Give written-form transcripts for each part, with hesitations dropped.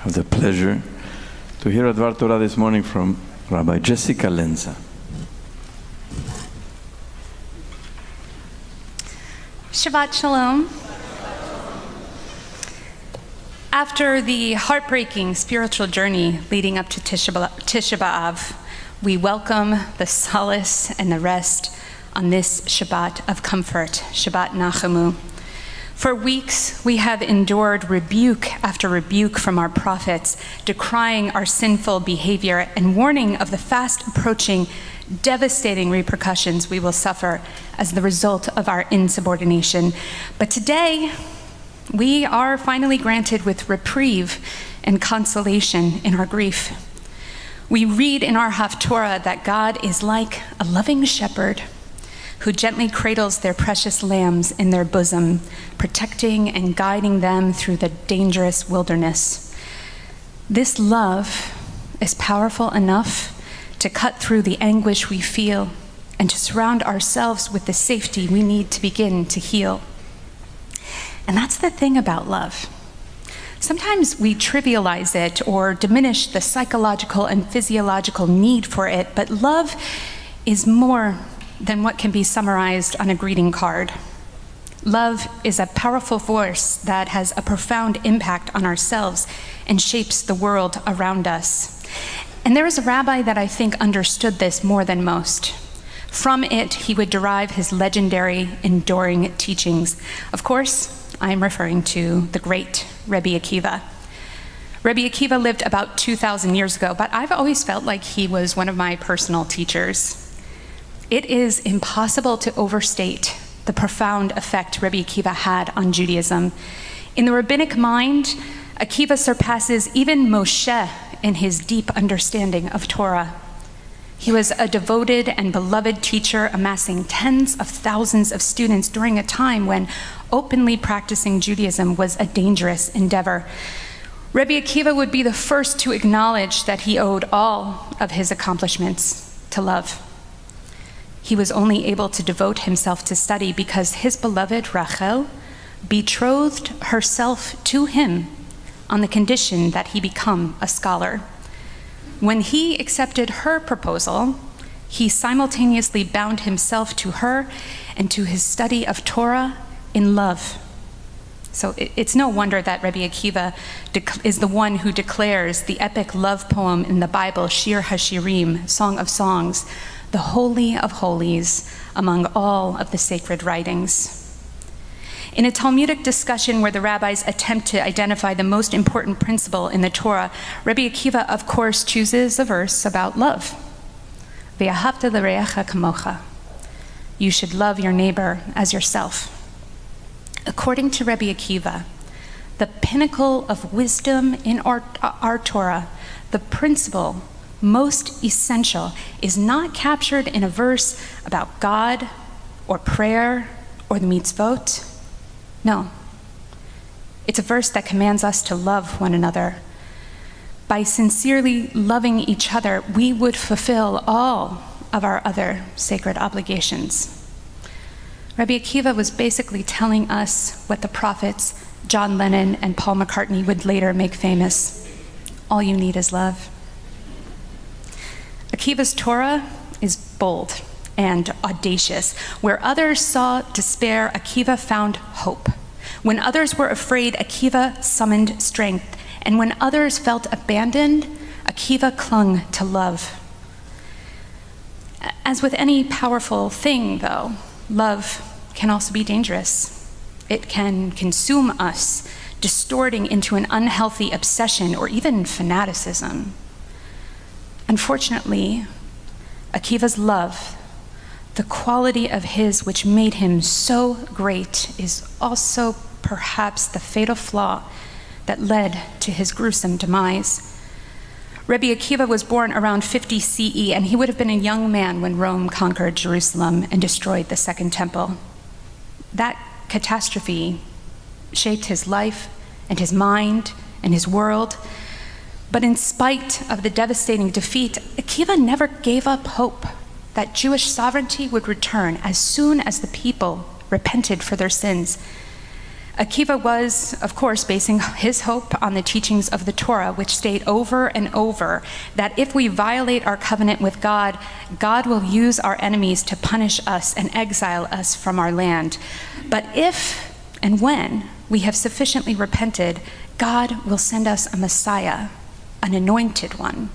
have the pleasure to hear a Dvar Torah this morning from Rabbi Jessica Lenza. Shabbat Shalom. After the heartbreaking spiritual journey leading up to Tisha B'Av, we welcome the solace and the rest on this Shabbat of comfort, Shabbat Nachamu. For weeks, we have endured rebuke after rebuke from our prophets, decrying our sinful behavior and warning of the fast approaching, devastating repercussions we will suffer as the result of our insubordination. But today, we are finally granted with reprieve and consolation in our grief. We read in our Haftorah that God is like a loving shepherd who gently cradles their precious lambs in their bosom, protecting and guiding them through the dangerous wilderness. This love is powerful enough to cut through the anguish we feel and to surround ourselves with the safety we need to begin to heal. And that's the thing about love. Sometimes we trivialize it or diminish the psychological and physiological need for it, but love is more than what can be summarized on a greeting card. Love is a powerful force that has a profound impact on ourselves and shapes the world around us. And there is a rabbi that I think understood this more than most. From it, he would derive his legendary, enduring teachings. Of course, I am referring to the great Rabbi Akiva. Rabbi Akiva lived about 2,000 years ago, but I've always felt like he was one of my personal teachers. It is impossible to overstate the profound effect Rabbi Akiva had on Judaism. In the rabbinic mind, Akiva surpasses even Moshe in his deep understanding of Torah. He was a devoted and beloved teacher, amassing tens of thousands of students during a time when openly practicing Judaism was a dangerous endeavor. Rabbi Akiva would be the first to acknowledge that he owed all of his accomplishments to love. He was only able to devote himself to study because his beloved Rachel betrothed herself to him on the condition that he become a scholar. When he accepted her proposal, he simultaneously bound himself to her and to his study of Torah in love. So it's no wonder that Rabbi Akiva is the one who declares the epic love poem in the Bible, Shir HaShirim, Song of Songs, the Holy of Holies among all of the sacred writings. In a Talmudic discussion where the rabbis attempt to identify the most important principle in the Torah, Rabbi Akiva, of course, chooses a verse about love. Ve'ahavta l'reacha kamocha. You should love your neighbor as yourself. According to Rabbi Akiva, the pinnacle of wisdom in our Torah, the principle most essential, is not captured in a verse about God or prayer or the mitzvot. No, it's a verse that commands us to love one another. By sincerely loving each other, we would fulfill all of our other sacred obligations. Rabbi Akiva was basically telling us what the prophets John Lennon and Paul McCartney would later make famous. All you need is love. Akiva's Torah is bold and audacious. Where others saw despair, Akiva found hope. When others were afraid, Akiva summoned strength. And when others felt abandoned, Akiva clung to love. As with any powerful thing, though, love can also be dangerous. It can consume us, distorting into an unhealthy obsession or even fanaticism. Unfortunately, Akiva's love, the quality of his which made him so great, is also perhaps the fatal flaw that led to his gruesome demise. Rabbi Akiva was born around 50 CE, and he would have been a young man when Rome conquered Jerusalem and destroyed the Second Temple. That catastrophe shaped his life and his mind and his world. But in spite of the devastating defeat, Akiva never gave up hope that Jewish sovereignty would return as soon as the people repented for their sins. Akiva was, of course, basing his hope on the teachings of the Torah, which state over and over that if we violate our covenant with God, God will use our enemies to punish us and exile us from our land. But if and when we have sufficiently repented, God will send us a Messiah, an anointed one,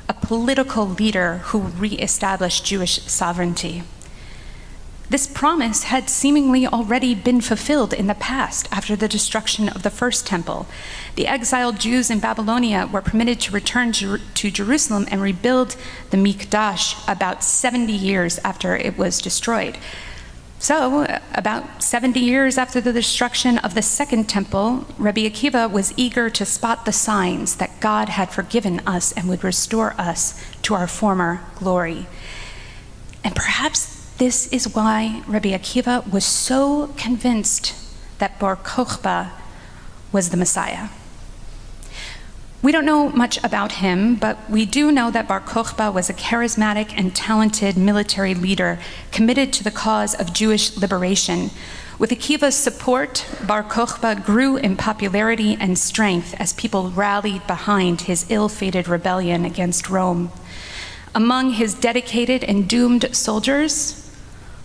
a political leader who will reestablish Jewish sovereignty. This promise had seemingly already been fulfilled in the past after the destruction of the first temple. The exiled Jews in Babylonia were permitted to return to Jerusalem and rebuild the Mikdash about 70 years after it was destroyed. So, about 70 years after the destruction of the second temple, Rabbi Akiva was eager to spot the signs that God had forgiven us and would restore us to our former glory. And perhaps this is why Rabbi Akiva was so convinced that Bar Kokhba was the Messiah. We don't know much about him, but we do know that Bar Kokhba was a charismatic and talented military leader committed to the cause of Jewish liberation. With Akiva's support, Bar Kokhba grew in popularity and strength as people rallied behind his ill-fated rebellion against Rome. Among his dedicated and doomed soldiers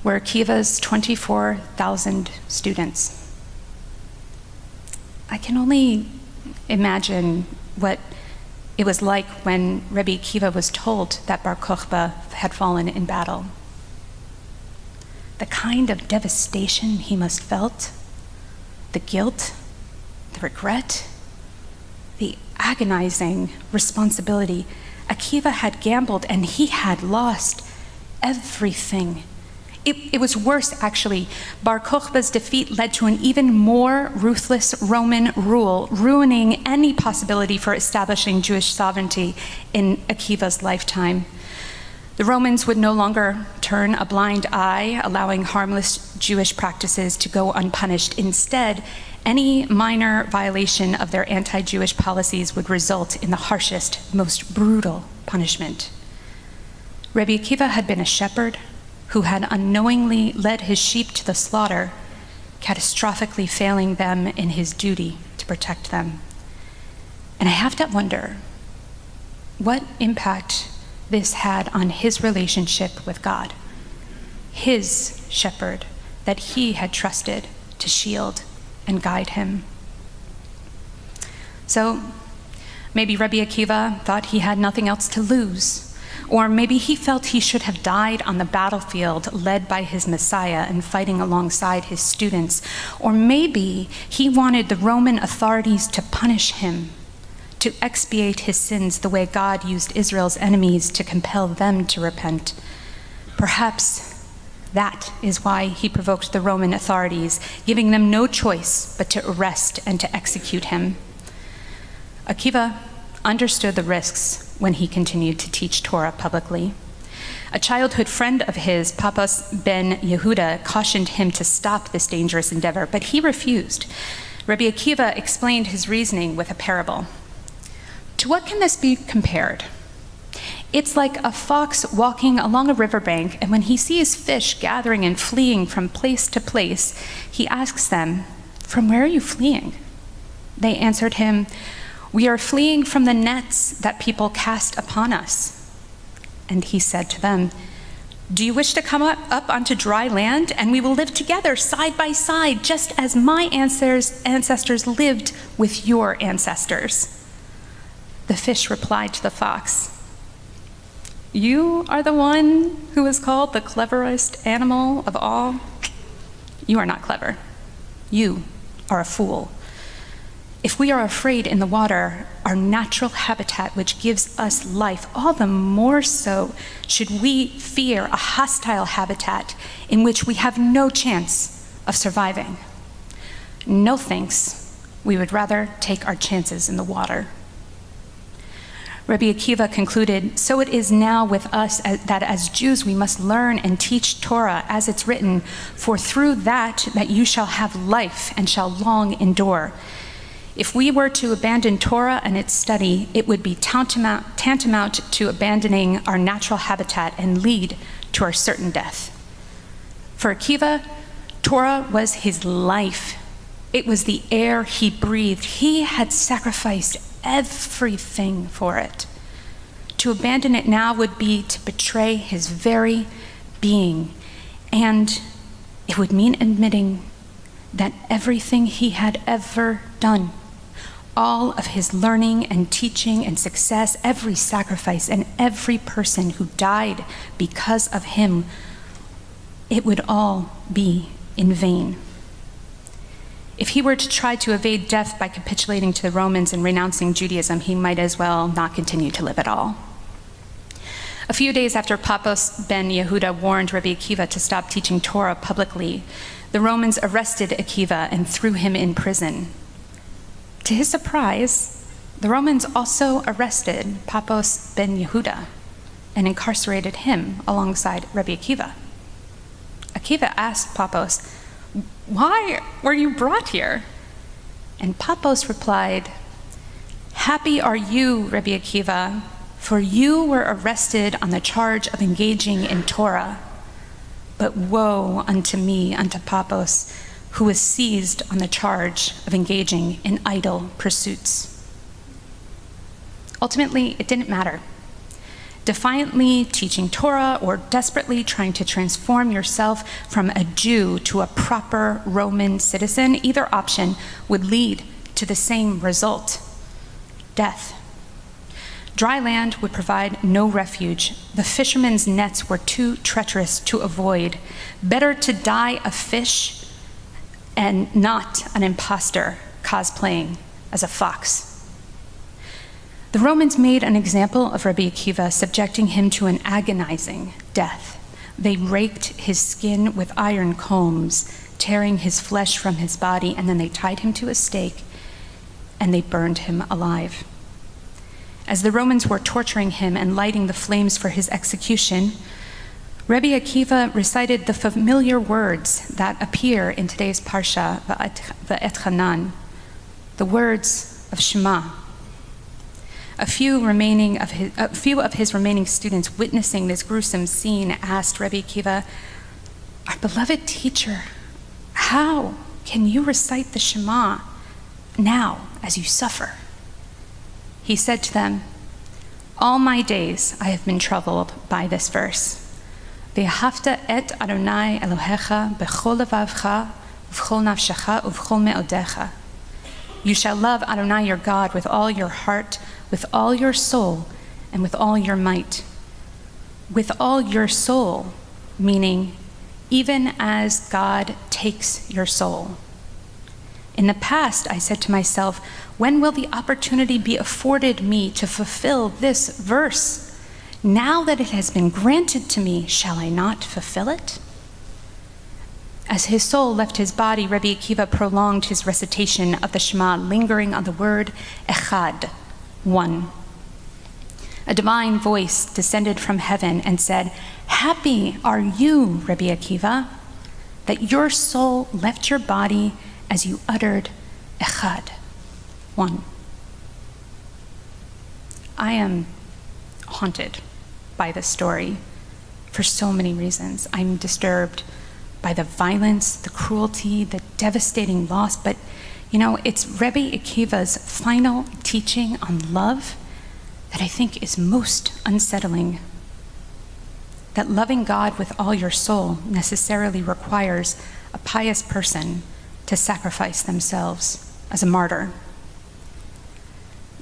were Akiva's 24,000 students. I can only imagine what it was like when Rabbi Akiva was told that Bar Kokhba had fallen in battle. The kind of devastation he must have felt, the guilt, the regret, the agonizing responsibility. Akiva had gambled and he had lost everything. It was worse, actually. Bar Kokhba's defeat led to an even more ruthless Roman rule, ruining any possibility for establishing Jewish sovereignty in Akiva's lifetime. The Romans would no longer turn a blind eye, allowing harmless Jewish practices to go unpunished. Instead, any minor violation of their anti-Jewish policies would result in the harshest, most brutal punishment. Rabbi Akiva had been a shepherd who had unknowingly led his sheep to the slaughter, catastrophically failing them in his duty to protect them. And I have to wonder what impact this had on his relationship with God, his shepherd that he had trusted to shield and guide him. So maybe Rabbi Akiva thought he had nothing else to lose. Or maybe he felt he should have died on the battlefield led by his Messiah and fighting alongside his students. Or maybe he wanted the Roman authorities to punish him, to expiate his sins the way God used Israel's enemies to compel them to repent. Perhaps that is why he provoked the Roman authorities, giving them no choice but to arrest and to execute him. Akiva understood the risks when he continued to teach Torah publicly. A childhood friend of his, Papas ben Yehuda, cautioned him to stop this dangerous endeavor, but he refused. Rabbi Akiva explained his reasoning with a parable. To what can this be compared? It's like a fox walking along a riverbank, and when he sees fish gathering and fleeing from place to place, he asks them, "From where are you fleeing?" They answered him, "We are fleeing from the nets that people cast upon us." And he said to them, "Do you wish to come up onto dry land, and we will live together side by side, just as my ancestors lived with your ancestors?" The fish replied to the fox, "You are the one who is called the cleverest animal of all. You are not clever. You are a fool. If we are afraid in the water, our natural habitat which gives us life, all the more so should we fear a hostile habitat in which we have no chance of surviving. No thanks, we would rather take our chances in the water." Rabbi Akiva concluded, "So it is now with us that as Jews we must learn and teach Torah as it's written, for through that you shall have life and shall long endure. If we were to abandon Torah and its study, it would be tantamount to abandoning our natural habitat and lead to our certain death." For Akiva, Torah was his life. It was the air he breathed. He had sacrificed everything for it. To abandon it now would be to betray his very being, and it would mean admitting that everything he had ever done, all of his learning and teaching and success, every sacrifice and every person who died because of him, it would all be in vain. If he were to try to evade death by capitulating to the Romans and renouncing Judaism, he might as well not continue to live at all. A few days after Pappos ben Yehuda warned Rabbi Akiva to stop teaching Torah publicly, the Romans arrested Akiva and threw him in prison. To his surprise, the Romans also arrested Pappos ben Yehuda and incarcerated him alongside Rabbi Akiva. Akiva asked Pappos, "Why were you brought here?" And Pappos replied, "Happy are you, Rabbi Akiva, for you were arrested on the charge of engaging in Torah. But woe unto me, unto Pappos, who was seized on the charge of engaging in idle pursuits." Ultimately, it didn't matter. Defiantly teaching Torah or desperately trying to transform yourself from a Jew to a proper Roman citizen, either option would lead to the same result: death. Dry land would provide no refuge. The fishermen's nets were too treacherous to avoid. Better to die a fish and not an imposter cosplaying as a fox. The Romans made an example of Rabbi Akiva, subjecting him to an agonizing death. They raked his skin with iron combs, tearing his flesh from his body, and then they tied him to a stake and they burned him alive. As the Romans were torturing him and lighting the flames for his execution, Rabbi Akiva recited the familiar words that appear in today's Parsha, Vaethanan, the words of Shema. A few of his remaining students witnessing this gruesome scene asked Rabbi Akiva, "Our beloved teacher, how can you recite the Shema now as you suffer?" He said to them, "All my days I have been troubled by this verse. Ve'ahavta et Adonai Elohecha b'chol levavcha u'v'chol nafshecha u'v'chol me'odecha. You shall love Adonai your God with all your heart, with all your soul, and with all your might." With all your soul, meaning even as God takes your soul. In the past, I said to myself, when will the opportunity be afforded me to fulfill this verse? Now that it has been granted to me, shall I not fulfill it? As his soul left his body, Rabbi Akiva prolonged his recitation of the Shema, lingering on the word echad, one. A divine voice descended from heaven and said, "Happy are you, Rabbi Akiva, that your soul left your body as you uttered echad, one." I am haunted by this story for so many reasons. I'm disturbed by the violence, the cruelty, the devastating loss, but it's Rabbi Akiva's final teaching on love that I think is most unsettling. That loving God with all your soul necessarily requires a pious person to sacrifice themselves as a martyr.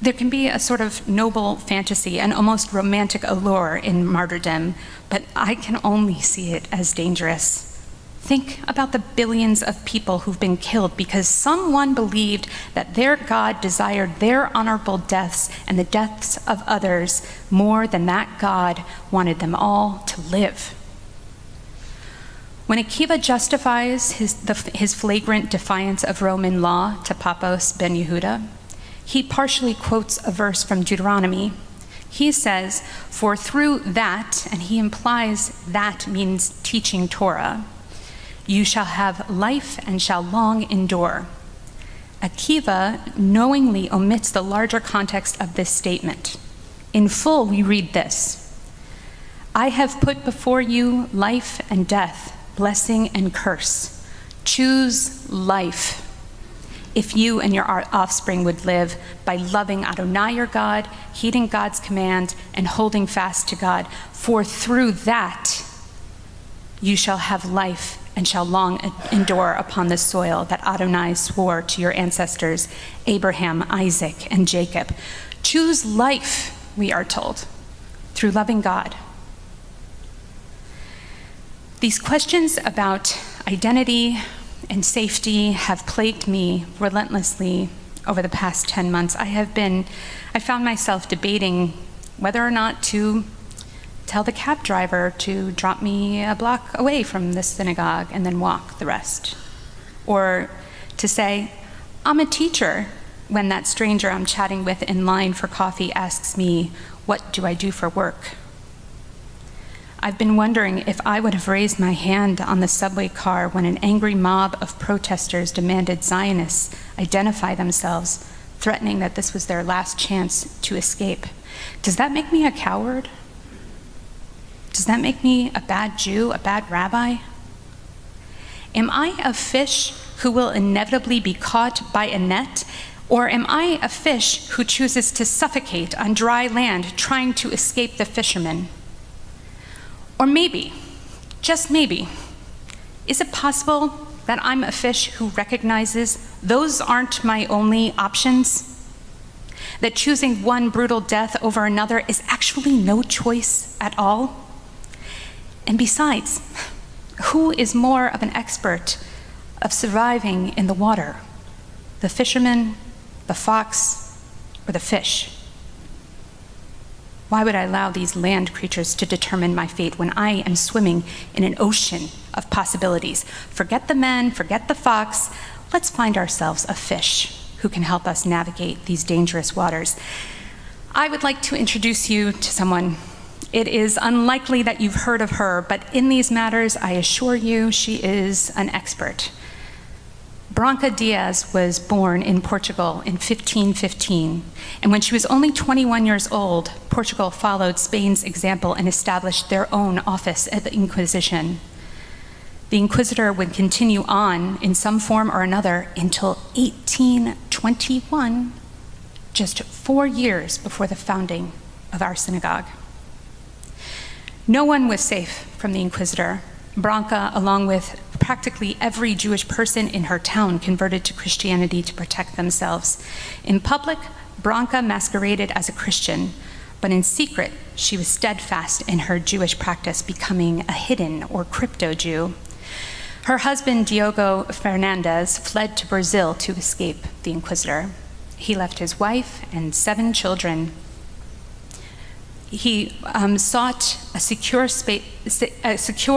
There can be a sort of noble fantasy and almost romantic allure in martyrdom, but I can only see it as dangerous. Think about the billions of people who've been killed because someone believed that their God desired their honorable deaths and the deaths of others more than that God wanted them all to live. When Akiva justifies his flagrant defiance of Roman law to Pappos ben Yehuda, he partially quotes a verse from Deuteronomy. He says, "For through that," and he implies that means teaching Torah, "you shall have life and shall long endure." Akiva knowingly omits the larger context of this statement. In full, we read this: "I have put before you life and death, blessing and curse. Choose life, if you and your offspring would live by loving Adonai your God, heeding God's command, and holding fast to God. For through that you shall have life and shall long endure upon the soil that Adonai swore to your ancestors, Abraham, Isaac, and Jacob. Choose life, we are told, through loving God. These questions about identity and safety have plagued me relentlessly over the past 10 months. I found myself debating whether or not to tell the cab driver to drop me a block away from the synagogue and then walk the rest. Or to say, I'm a teacher, when that stranger I'm chatting with in line for coffee asks me, what do I do for work? I've been wondering if I would have raised my hand on the subway car when an angry mob of protesters demanded Zionists identify themselves, threatening that this was their last chance to escape. Does that make me a coward? Does that make me a bad Jew, a bad rabbi? Am I a fish who will inevitably be caught by a net? Or am I a fish who chooses to suffocate on dry land trying to escape the fishermen? Or maybe, just maybe, is it possible that I'm a fish who recognizes those aren't my only options? That choosing one brutal death over another is actually no choice at all? And besides, who is more of an expert of surviving in the water? The fisherman, the fox, or the fish? Why would I allow these land creatures to determine my fate when I am swimming in an ocean of possibilities? Forget the men, forget the fox. Let's find ourselves a fish who can help us navigate these dangerous waters. I would like to introduce you to someone. It is unlikely that you've heard of her, but in these matters, I assure you, she is an expert. Branca Diaz was born in Portugal in 1515, and when she was only 21 years old, Portugal followed Spain's example and established their own office at the Inquisition. The Inquisitor would continue on in some form or another until 1821, just 4 years before the founding of our synagogue. No one was safe from the Inquisitor. Branca, along with practically every Jewish person in her town, converted to Christianity to protect themselves. In public, Branca masqueraded as a Christian, but in secret, she was steadfast in her Jewish practice, becoming a hidden or crypto-Jew. Her husband, Diogo Fernandes, fled to Brazil to escape the Inquisitor. He left his wife and 7 children. He sought a secure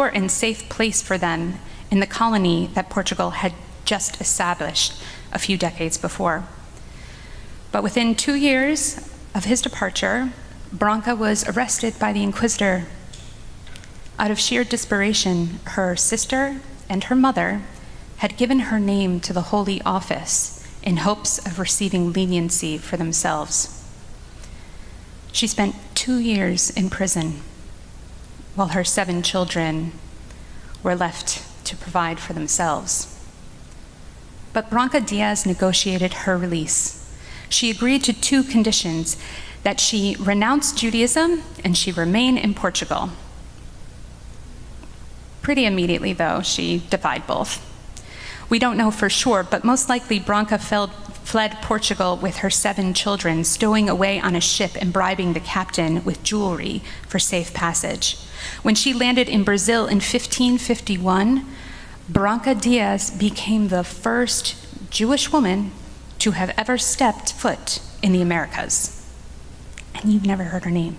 and safe place for them in the colony that Portugal had just established a few decades before. But within 2 years of his departure, Branca was arrested by the Inquisitor. Out of sheer desperation, her sister and her mother had given her name to the Holy Office in hopes of receiving leniency for themselves. She spent 2 years in prison while her 7 children were left to provide for themselves. But Branca Diaz negotiated her release. She agreed to 2 conditions: that she renounce Judaism and she remain in Portugal. Pretty immediately, though, she defied both. We don't know for sure, but most likely Branca fled Portugal with her 7 children, stowing away on a ship and bribing the captain with jewelry for safe passage. When she landed in Brazil in 1551, Branca Diaz became the first Jewish woman to have ever stepped foot in the Americas. And you've never heard her name.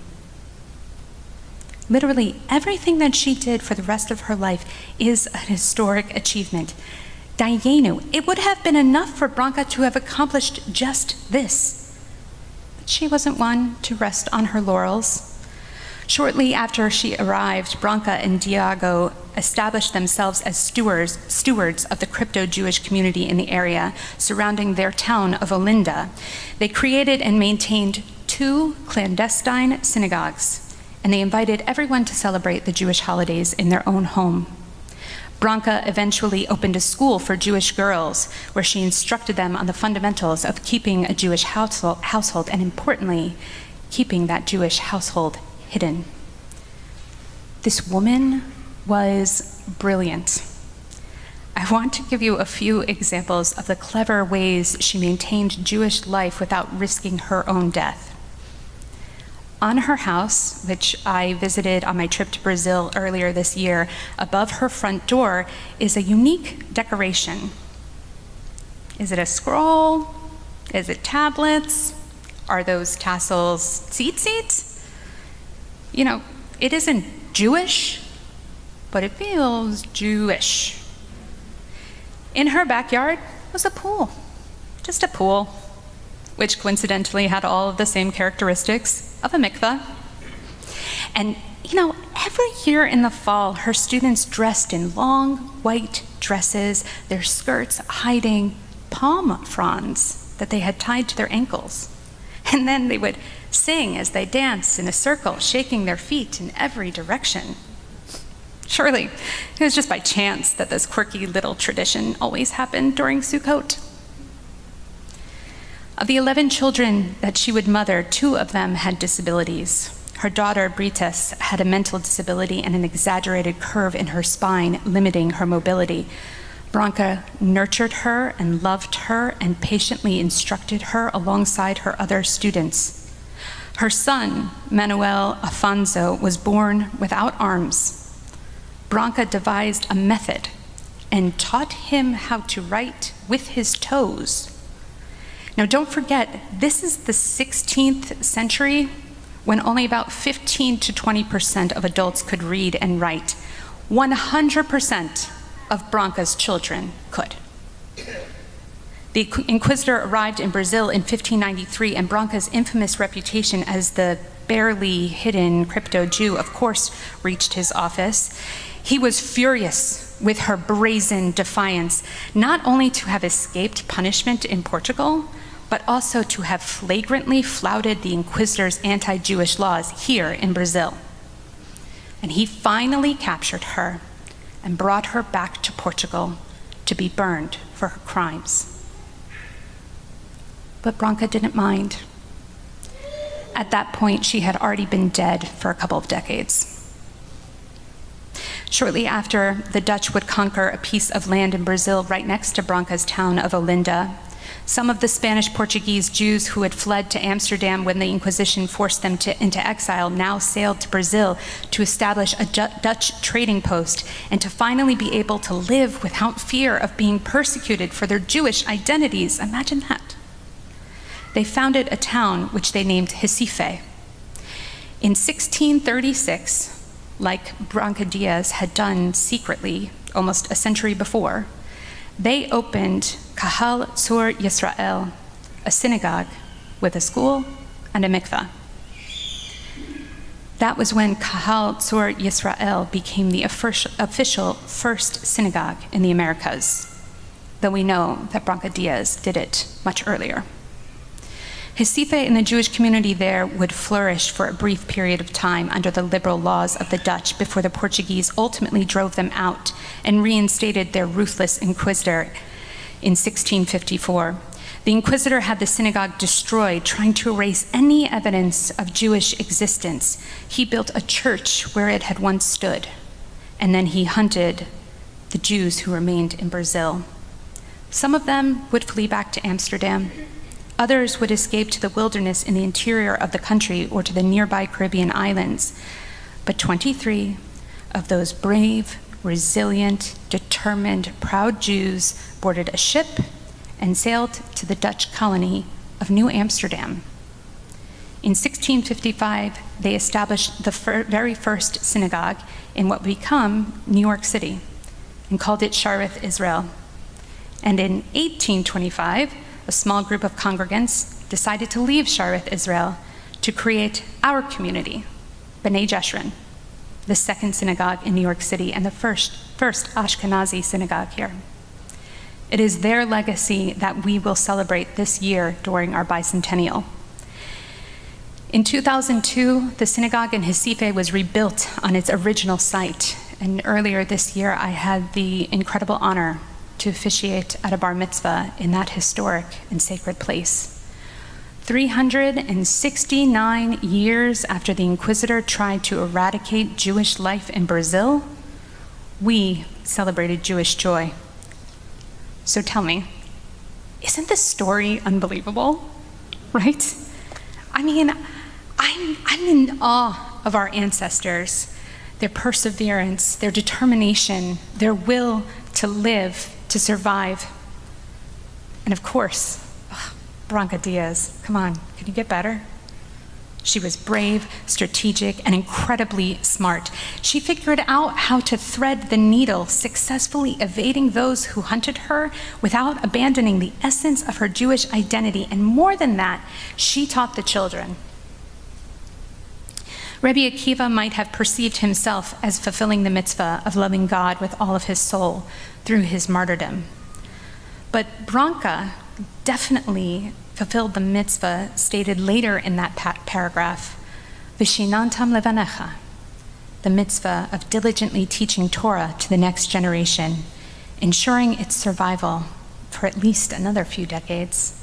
Literally everything that she did for the rest of her life is an historic achievement. Dayenu, it would have been enough for Branca to have accomplished just this. But she wasn't one to rest on her laurels. Shortly after she arrived, Branca and Diogo established themselves as stewards of the crypto-Jewish community in the area surrounding their town of Olinda. They created and maintained 2 clandestine synagogues, and they invited everyone to celebrate the Jewish holidays in their own home. Branka eventually opened a school for Jewish girls where she instructed them on the fundamentals of keeping a Jewish household and, importantly, keeping that Jewish household hidden. This woman was brilliant. I want to give you a few examples of the clever ways she maintained Jewish life without risking her own death. On her house, which I visited on my trip to Brazil earlier this year, above her front door is a unique decoration. Is it a scroll? Is it tablets? Are those tassels seats? You know, it isn't Jewish, but it feels Jewish. In her backyard was a pool, just a pool, which coincidentally had all of the same characteristics of a mikveh. And, you know, every year in the fall, her students dressed in long white dresses, their skirts hiding palm fronds that they had tied to their ankles. And then they would sing as they danced in a circle, shaking their feet in every direction. Surely, it was just by chance that this quirky little tradition always happened during Sukkot. Of the 11 children that she would mother, 2 of them had disabilities. Her daughter, Brites, had a mental disability and an exaggerated curve in her spine, limiting her mobility. Branka nurtured her and loved her and patiently instructed her alongside her other students. Her son, Manuel Afonso, was born without arms. Branka devised a method and taught him how to write with his toes. Now, don't forget, this is the 16th century when only about 15 to 20% of adults could read and write. 100% of Branka's children could. The inquisitor arrived in Brazil in 1593, and Branka's infamous reputation as the barely hidden crypto Jew, of course, reached his office. He was furious with her brazen defiance, not only to have escaped punishment in Portugal, but also to have flagrantly flouted the inquisitor's anti-Jewish laws here in Brazil. And he finally captured her and brought her back to Portugal to be burned for her crimes. But Branka didn't mind. At that point, she had already been dead for a couple of decades. Shortly after, the Dutch would conquer a piece of land in Brazil right next to Branka's town of Olinda. Some of the Spanish-Portuguese Jews who had fled to Amsterdam when the Inquisition forced them into exile now sailed to Brazil to establish a Dutch trading post and to finally be able to live without fear of being persecuted for their Jewish identities. Imagine that. They founded a town which they named Recife. In 1636, like Branca Diaz had done secretly almost a century before, they opened Kahal Tzur Yisrael, a synagogue with a school and a mikveh. That was when Kahal Tzur Yisrael became the official first synagogue in the Americas, though we know that Branca Diaz did it much earlier. Recife and the Jewish community there would flourish for a brief period of time under the liberal laws of the Dutch before the Portuguese ultimately drove them out and reinstated their ruthless inquisitor in 1654. The inquisitor had the synagogue destroyed, trying to erase any evidence of Jewish existence. He built a church where it had once stood, and then he hunted the Jews who remained in Brazil. Some of them would flee back to Amsterdam. Others would escape to the wilderness in the interior of the country or to the nearby Caribbean islands. But 23 of those brave, resilient, determined, proud Jews boarded a ship and sailed to the Dutch colony of New Amsterdam. In 1655, they established the very first synagogue in what would become New York City and called it Shareth Israel. And in 1825, a small group of congregants decided to leave Shareth Israel to create our community, B'nai Jeshurun, the second synagogue in New York City and the first Ashkenazi synagogue here. It is their legacy that we will celebrate this year during our bicentennial. In 2002, the synagogue in Recife was rebuilt on its original site, And earlier this year, I had the incredible honor to officiate at a bar mitzvah in that historic and sacred place. 369 years after the Inquisitor tried to eradicate Jewish life in Brazil, we celebrated Jewish joy. So tell me, isn't this story unbelievable? Right? I mean, I'm in awe of our ancestors, their perseverance, their determination, their will to live, to survive. And of course, Branca Diaz, come on, can you get better? She was brave, strategic, and incredibly smart. She figured out how to thread the needle, successfully evading those who hunted her without abandoning the essence of her Jewish identity. And more than that, she taught the children. Rabbi Akiva might have perceived himself as fulfilling the mitzvah of loving God with all of his soul through his martyrdom. But Branca definitely fulfilled the mitzvah stated later in that paragraph, Vishinantam levanecha, the mitzvah of diligently teaching Torah to the next generation, ensuring its survival for at least another few decades.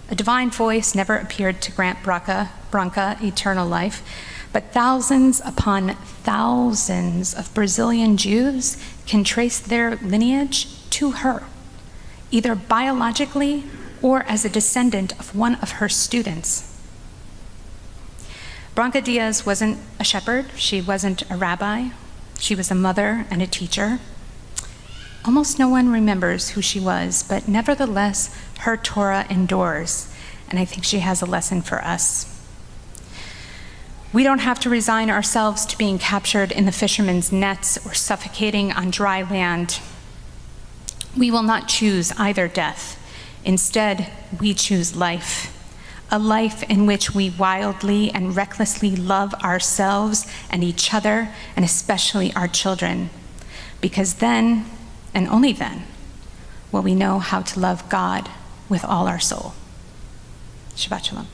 A divine voice never appeared to grant Branca eternal life, but thousands upon thousands of Brazilian Jews can trace their lineage to her, either biologically or as a descendant of one of her students. Branca Diaz wasn't a shepherd, she wasn't a rabbi, she was a mother and a teacher. Almost no one remembers who she was, but nevertheless, her Torah endures, and I think she has a lesson for us. We don't have to resign ourselves to being captured in the fisherman's nets or suffocating on dry land. We will not choose either death. Instead, we choose life, a life in which we wildly and recklessly love ourselves and each other, and especially our children, because then, and only then, will we know how to love God with all our soul. Shabbat Shalom.